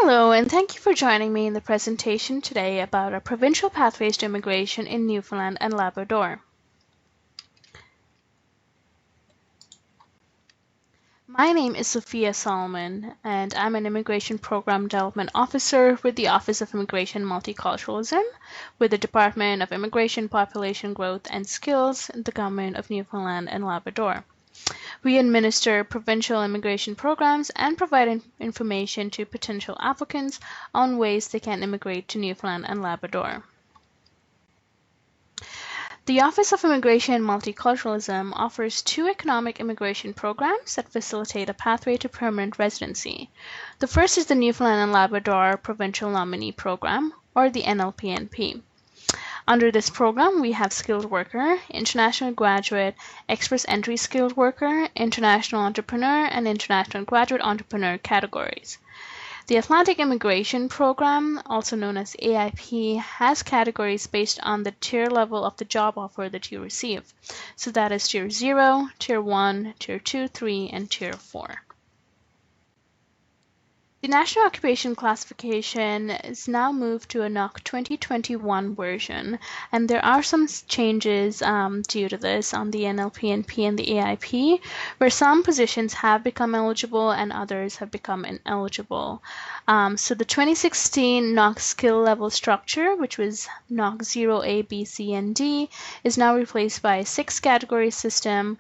Hello, and thank you for joining me in the presentation today about our provincial pathways to immigration in Newfoundland and Labrador. My name is Sophia Solomon, and I'm an Immigration Program Development Officer with the Office of Immigration and Multiculturalism with the Department of Immigration, Population Growth and Skills in the Government of Newfoundland and Labrador. We administer provincial immigration programs and provide information to potential applicants on ways they can immigrate to Newfoundland and Labrador. The Office of Immigration and Multiculturalism offers two economic immigration programs that facilitate a pathway to permanent residency. The first is the Newfoundland and Labrador Provincial Nominee Program, or the NLPNP. Under this program, we have skilled worker, international graduate, express entry skilled worker, international entrepreneur, and international graduate entrepreneur categories. The Atlantic Immigration Program, also known as AIP, has categories based on the tier level of the job offer that you receive. So that is Tier 0, Tier 1, Tier 2, 3, and Tier 4. The National Occupation Classification is now moved to a NOC 2021 version, and there are some changes due to this on the NLPNP and the AIP, where some positions have become eligible and others have become ineligible. So the 2016 NOC skill level structure, which was NOC 0, A, B, C, and D, is now replaced by a 6-category system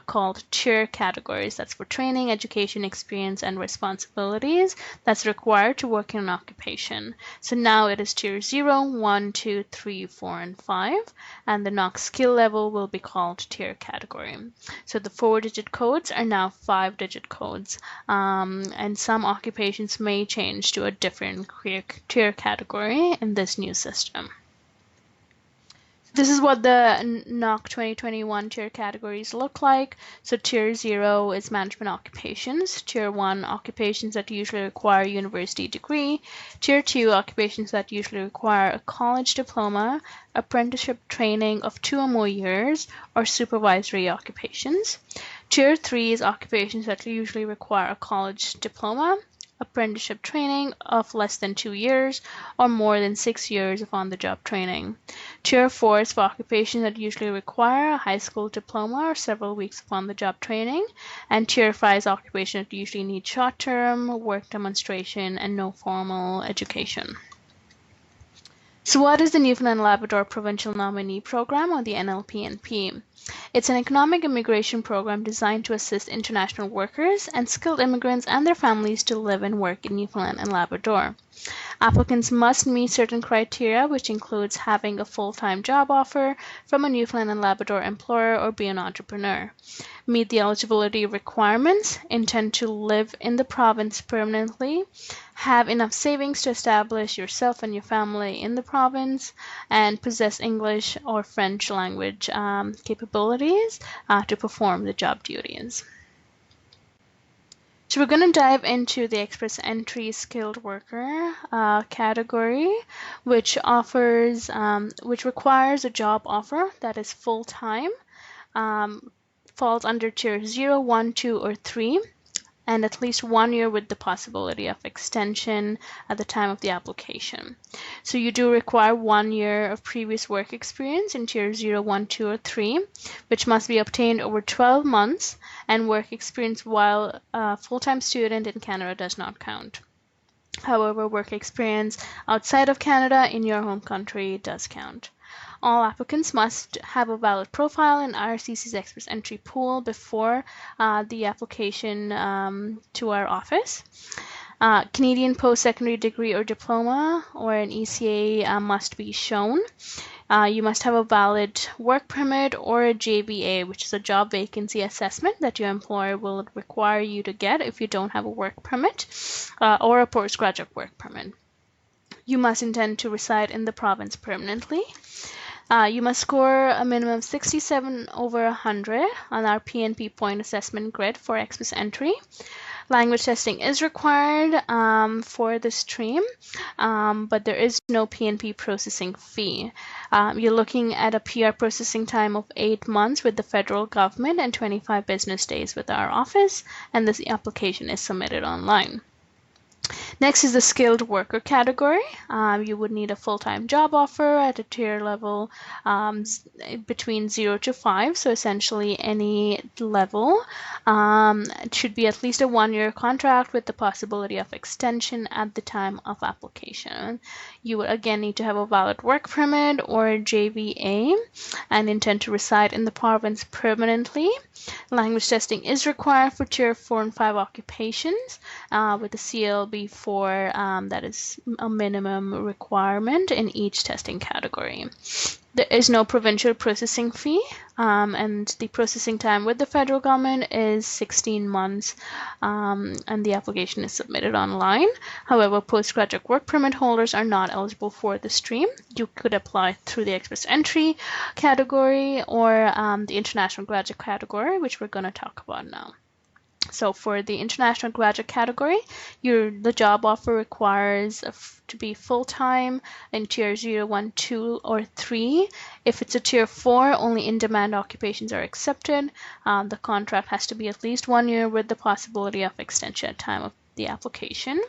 called tier categories. That's for training, education, experience, and responsibilities that's required to work in an occupation. So now it is Tier 0, 1, 2, 3, 4, and 5, and the NOC skill level will be called tier category. So the 4-digit codes are now 5-digit codes, and some occupations may change to a different tier category in this new system. This is what the NOC 2021 tier categories look like. So Tier 0 is management occupations. Tier 1, occupations that usually require a university degree. Tier 2, occupations that usually require a college diploma, apprenticeship training of 2 or more years, or supervisory occupations. Tier 3 is occupations that usually require a college diploma, apprenticeship training of less than 2 years or more than 6 years of on-the-job training. Tier 4 is for occupations that usually require a high school diploma or several weeks of on-the-job training. And Tier 5 is occupations that usually need short-term work demonstration and no formal education. So what is the Newfoundland and Labrador Provincial Nominee Program, or the NLPNP? It's an economic immigration program designed to assist international workers and skilled immigrants and their families to live and work in Newfoundland and Labrador. Applicants must meet certain criteria, which includes having a full-time job offer from a Newfoundland and Labrador employer or be an entrepreneur, meet the eligibility requirements, intend to live in the province permanently, have enough savings to establish yourself and your family in the province, and possess English or French language capabilities to perform the job duties. So we're going to dive into the express entry skilled worker category, which requires a job offer that is full-time, falls under Tier 0, 1, 2, or 3, and at least 1 year with the possibility of extension at the time of the application. So you do require 1 year of previous work experience in Tier 0, 1, 2, or 3, which must be obtained over 12 months, and work experience while a full-time student in Canada does not count. However, work experience outside of Canada in your home country does count. All applicants must have a valid profile in IRCC's Express Entry pool before the application to our office. Canadian post-secondary degree or diploma or an ECA must be shown. You must have a valid work permit or a JVA, which is a job vacancy assessment that your employer will require you to get if you don't have a work permit, or a postgraduate work permit. You must intend to reside in the province permanently. You must score a minimum of 67 over 100 on our PNP point assessment grid for Express Entry. Language testing is required for the stream, but there is no PNP processing fee. You're looking at a PR processing time of 8 months with the federal government and 25 business days with our office, and this application is submitted online. Next is the skilled worker category. You would need a full-time job offer at a tier level between 0 to 5, so essentially any level. It should be at least a 1-year contract with the possibility of extension at the time of application. You would again need to have a valid work permit or JVA and intend to reside in the province permanently. Language testing is required for tier 4 and 5 occupations with the CLB4 that is a minimum requirement in each testing category. There is no provincial processing fee, and the processing time with the federal government is 16 months, and the application is submitted online. However, postgraduate work permit holders are not eligible for the stream. You could apply through the express entry category or the international graduate category, which we're going to talk about now. So for the international graduate category, the job offer requires to be full-time in tier 0, 1, 2, or 3. If it's a tier 4, only in-demand occupations are accepted. The contract has to be at least 1 year with the possibility of extension at time of the application.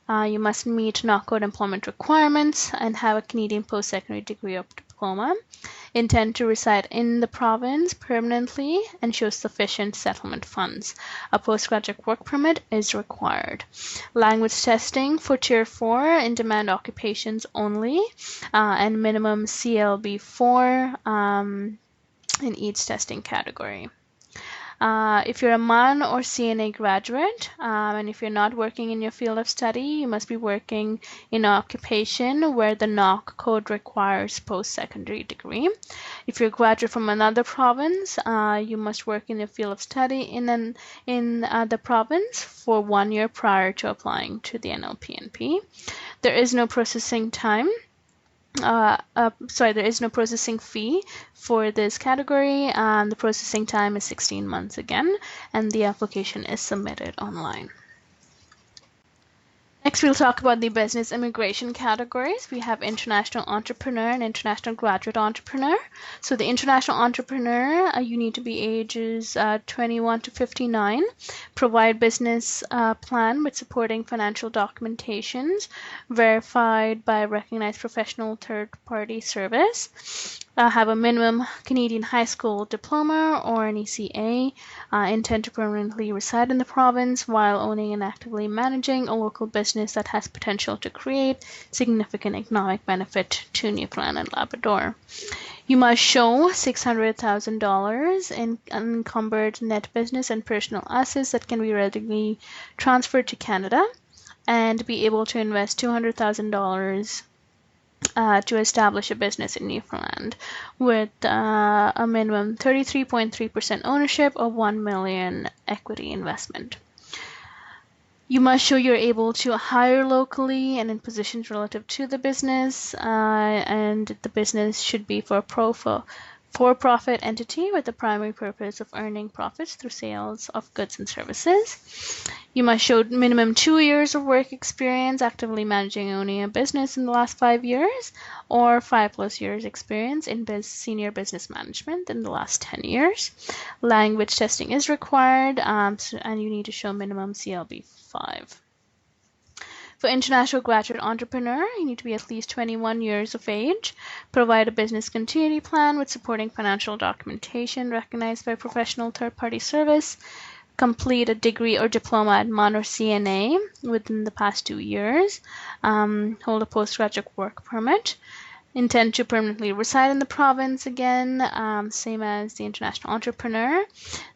You must meet knockout employment requirements and have a Canadian post-secondary degree or diploma. Intend to reside in the province permanently and show sufficient settlement funds. A postgraduate work permit is required. Language testing for tier 4 in-demand occupations only, and minimum CLB4 in each testing category. If you're a MUN or CNA graduate, and if you're not working in your field of study, you must be working in an occupation where the NOC code requires post-secondary degree. If you're a graduate from another province, you must work in your field of study in the province for 1 year prior to applying to the NLPNP. There is no processing time. There is no processing fee for this category. The processing time is 16 months again, and the application is submitted online. Next, we'll talk about the business immigration categories. We have international entrepreneur and international graduate entrepreneur. So the international entrepreneur, you need to be ages 21 to 59, provide business plan with supporting financial documentations verified by a recognized professional third-party service, have a minimum Canadian high school diploma or an ECA, intend to permanently reside in the province while owning and actively managing a local business that has potential to create significant economic benefit to Newfoundland and Labrador. You must show $600,000 in unencumbered net business and personal assets that can be readily transferred to Canada, and be able to invest $200,000 to establish a business in Newfoundland with a minimum 33.3% ownership of $1 million equity investment. You must show you're able to hire locally and in positions relative to the business, and the business should be for a for-profit entity with the primary purpose of earning profits through sales of goods and services. You must show minimum 2 years of work experience actively managing and owning a business in the last 5 years, or 5+ years experience in senior business management in the last 10 years. Language testing is required, and you need to show minimum CLB5. For international graduate entrepreneur, you need to be at least 21 years of age, provide a business continuity plan with supporting financial documentation recognized by professional third-party service, complete a degree or diploma at MUN or CNA within the past 2 years, hold a postgraduate work permit, intend to permanently reside in the province again, same as the international entrepreneur.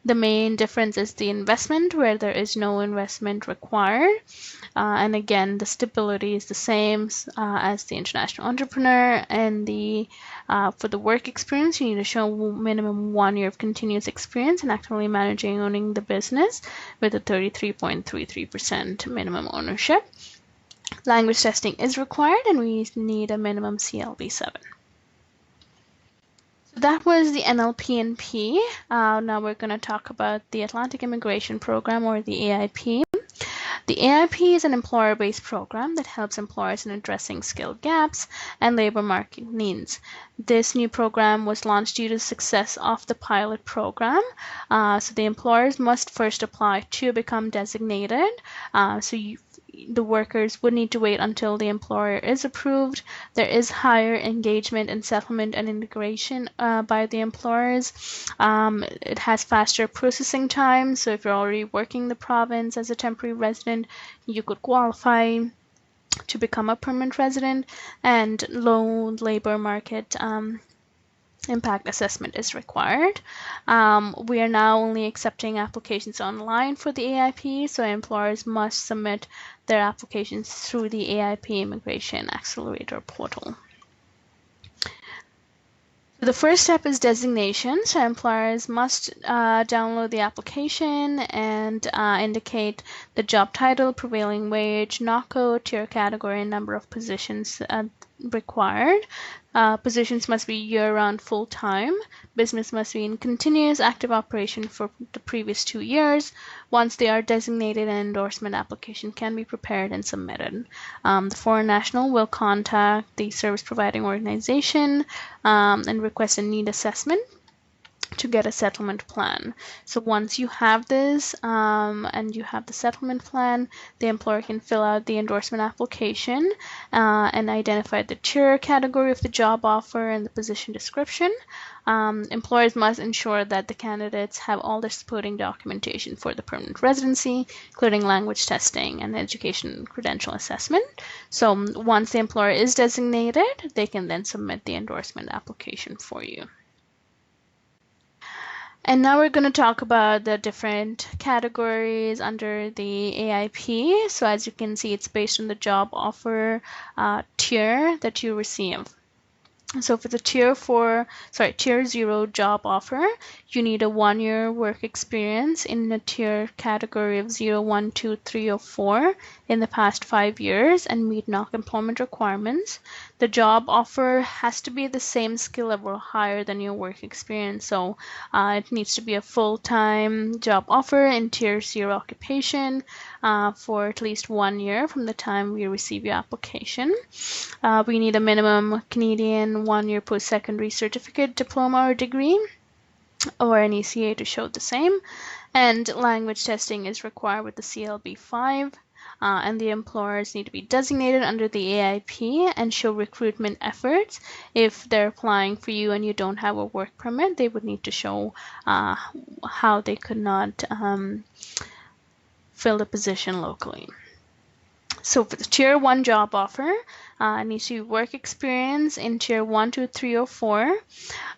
The main difference is the investment, where there is no investment required. And again, the stability is the same as the international entrepreneur. And for the work experience, you need to show minimum 1 year of continuous experience in actively managing and owning the business with a 33.33% minimum ownership. Language testing is required, and we need a minimum CLB7. So that was the NLPNP. Now we're going to talk about the Atlantic Immigration Program, or the AIP. The AIP is an employer-based program that helps employers in addressing skill gaps and labor market needs. This new program was launched due to the success of the pilot program. So the employers must first apply to become designated. So the workers would need to wait until the employer is approved. There is higher engagement and settlement and integration by the employers. It has faster processing time, so if you're already working in the province as a temporary resident, you could qualify to become a permanent resident, and low labor market impact assessment is required. We are now only accepting applications online for the AIP, so employers must submit their applications through the AIP Immigration Accelerator portal. The first step is designation. So employers must download the application and indicate the job title, prevailing wage, NOC code, tier category, and number of positions required. Positions must be year-round full-time. Business must be in continuous active operation for the previous 2 years. Once they are designated, an endorsement application can be prepared and submitted. The foreign national will contact the service providing organization and request a need assessment to get a settlement plan. So once you have this and you have the settlement plan, the employer can fill out the endorsement application and identify the tier category of the job offer and the position description. Employers must ensure that the candidates have all their supporting documentation for the permanent residency, including language testing and education credential assessment. So once the employer is designated, they can then submit the endorsement application for you. And now we're going to talk about the different categories under the AIP. So as you can see, it's based on the job offer tier that you receive. So for the tier 0 job offer, you need a 1-year work experience in the tier category of 0, 1, 2, 3, or 4 in the past 5 years and meet NOC employment requirements. The job offer has to be the same skill level or higher than your work experience. So it needs to be a full-time job offer in tier 0 occupation for at least 1 year from the time we receive your application. We need a minimum Canadian 1-year post-secondary certificate, diploma, or degree, or an ECA to show the same. And language testing is required with the CLB 5. And the employers need to be designated under the AIP and show recruitment efforts. If they're applying for you and you don't have a work permit, they would need to show how they could not fill the position locally. So for the tier 1 job offer, needs to be work experience in tier 1, 2, 3, or 4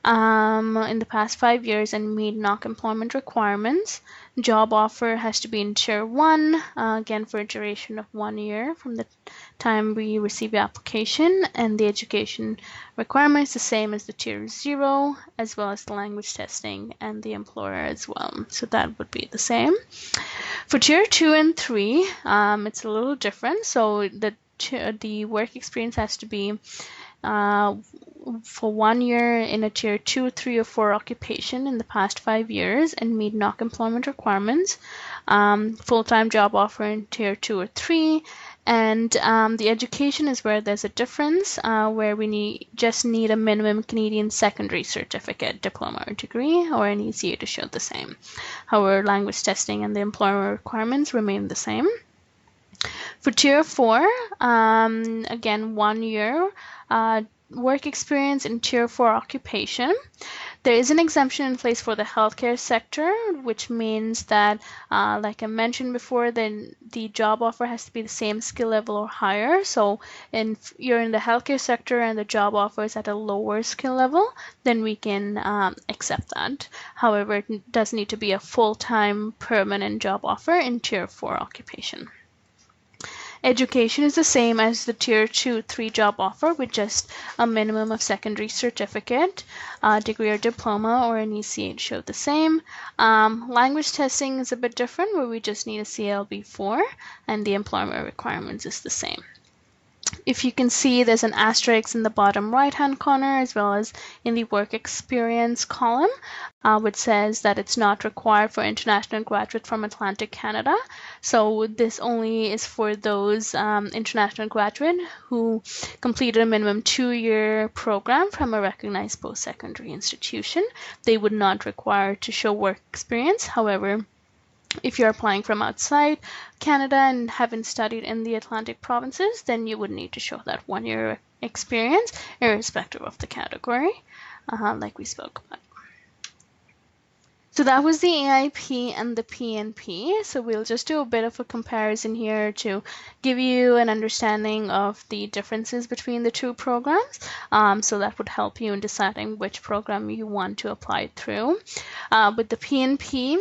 in the past 5 years and meet NOC employment requirements. Job offer has to be in tier 1, again for a duration of 1 year from the time we receive the application, and the education requirement is the same as the tier 0, as well as the language testing and the employer as well. So that would be the same. For tier 2 and 3, it's a little different. So the work experience has to be for 1 year in a tier 2, 3, or 4 occupation in the past 5 years and meet NOC employment requirements. Full-time job offer in tier 2 or 3. And the education is where there's a difference, where we just need a minimum Canadian secondary certificate, diploma, or degree, or an ECA to show the same. However, language testing and the employment requirements remain the same. For tier 4, again, 1 year work experience in tier 4 occupation. There is an exemption in place for the healthcare sector, which means that, like I mentioned before, then the job offer has to be the same skill level or higher. So if you're in the healthcare sector and the job offer is at a lower skill level, then we can accept that. However, it does need to be a full-time permanent job offer in tier 4 occupation. Education is the same as the tier 2, 3 job offer with just a minimum of secondary certificate, degree or diploma, or an ECA to show the same. Language testing is a bit different, where we just need a CLB 4, and the employment requirements is the same. If you can see, there's an asterisk in the bottom right-hand corner as well as in the work experience column, which says that it's not required for international graduate from Atlantic Canada. So this only is for those international graduate who completed a minimum 2-year program from a recognized post-secondary institution. They would not require to show work experience. However, If you're applying from outside Canada and haven't studied in the Atlantic provinces, then you would need to show that 1 year experience, irrespective of the category, like we spoke about. So that was the AIP and the PNP. So we'll just do a bit of a comparison here to give you an understanding of the differences between the two programs. So that would help you in deciding which program you want to apply through. With the PNP,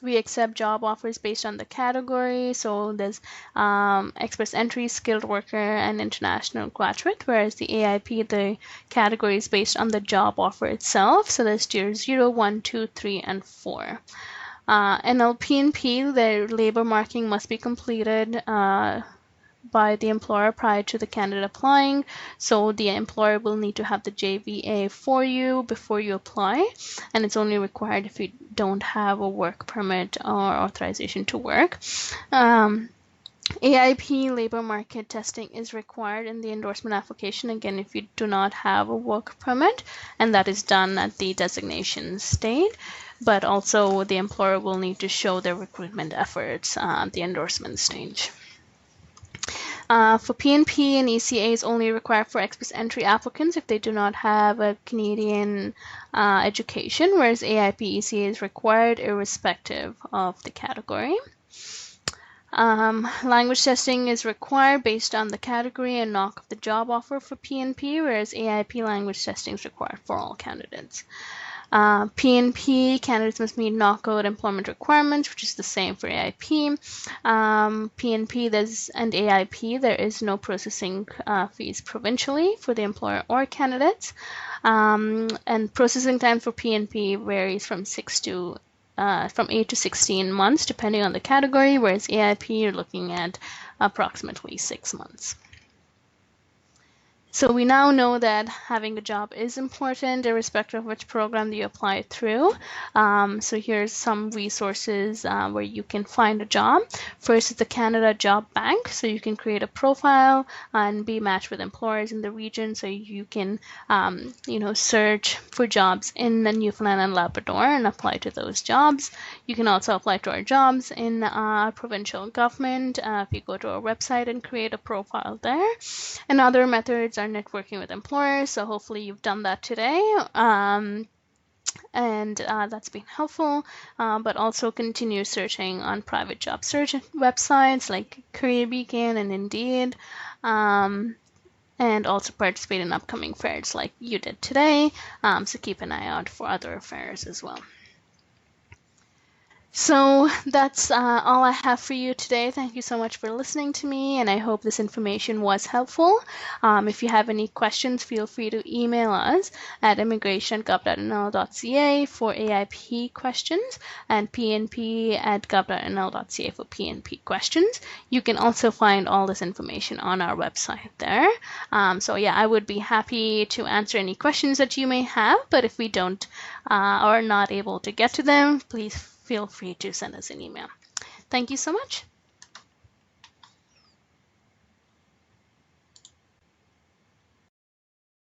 we accept job offers based on the category. So there's express entry, skilled worker, and international graduate, whereas the AIP, the category is based on the job offer itself. So there's tier 0, 1, 2, 3, and 4. NLP&P, the labor marking must be completed by the employer prior to the candidate applying. So the employer will need to have the JVA for you before you apply, and it's only required if you don't have a work permit or authorization to work. AIP labor market testing is required in the endorsement application, again, if you do not have a work permit, and that is done at the designation stage. But also the employer will need to show their recruitment efforts at the endorsement stage. For PNP and ECA is only required for express entry applicants if they do not have a Canadian education, whereas AIP ECA is required irrespective of the category. Language testing is required based on the category and knock of the job offer for PNP, whereas AIP language testing is required for all candidates. PNP candidates must meet knockout employment requirements, which is the same for AIP. PNP and AIP, there is no processing fees provincially for the employer or candidates. And processing time for PNP varies from 8 to 16 months, depending on the category, whereas AIP, you're looking at approximately 6 months. So we now know that having a job is important, irrespective of which program you apply through. So here's some resources where you can find a job. First is the Canada Job Bank. So you can create a profile and be matched with employers in the region. So you can, search for jobs in the Newfoundland and Labrador and apply to those jobs. You can also apply to our jobs in our provincial government if you go to our website and create a profile there. And other methods are networking with employers, so hopefully you've done that today, and that's been helpful, but also continue searching on private job search websites like Career Beacon and Indeed, and also participate in upcoming fairs like you did today, so keep an eye out for other fairs as well. So that's all I have for you today. Thank you so much for listening to me, and I hope this information was helpful. If you have any questions, feel free to email us at immigration@gov.nl.ca for AIP questions and pnp@gov.nl.ca for PNP questions. You can also find all this information on our website there. So yeah, I would be happy to answer any questions that you may have, but if we don't or are not able to get to them, please feel free to send us an email. Thank you so much.